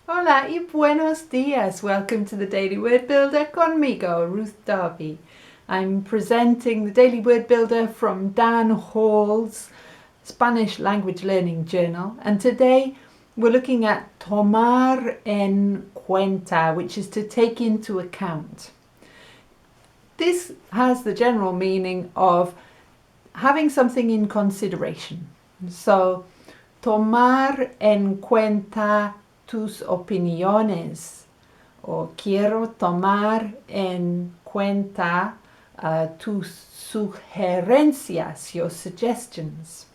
Hola y buenos dias. Welcome to the Daily Word Builder conmigo, Ruth Darby. I'm presenting the Daily Word Builder from Dan Hall's Spanish Language Learning Journal, and today we're looking at tomar en cuenta, which is to take into account. This has the general meaning of having something in consideration. So, tomar en cuenta tus opiniones, o quiero tomar en cuenta tus sugerencias, your suggestions.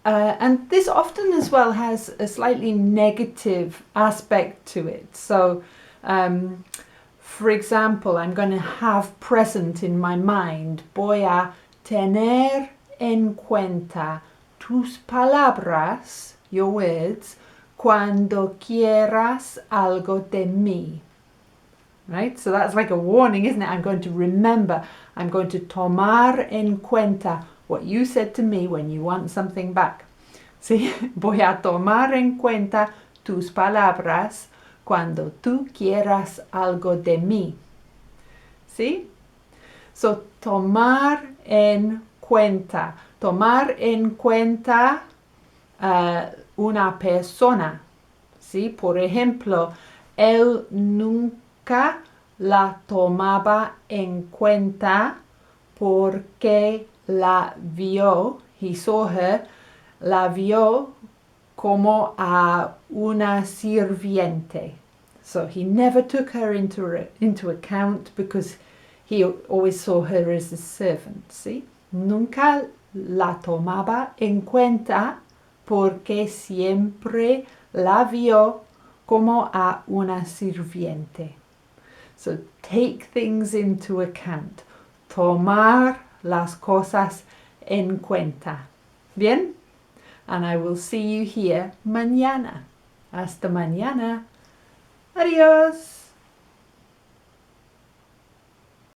And this often as well has a slightly negative aspect to it. So, for example, I'm going to have present in my mind, voy a tener en cuenta tus palabras, your words, cuando quieras algo de mí. Right? So that's like a warning, isn't it? I'm going to remember. I'm going to tomar en cuenta what you said to me when you want something back. Sí, voy a tomar en cuenta tus palabras cuando tú quieras algo de mí. ¿Sí? So, tomar en cuenta. Tomar en cuenta una persona. ¿Sí? Por ejemplo, él nunca la tomaba en cuenta porque la vio, he saw her, la vio como a una sirviente. So he never took her into account because he always saw her as a servant. ¿Sí? Nunca la tomaba en cuenta porque siempre la vio como a una sirviente. So take things into account. Tomar las cosas en cuenta. Bien? And I will see you here mañana. Hasta mañana. Adiós.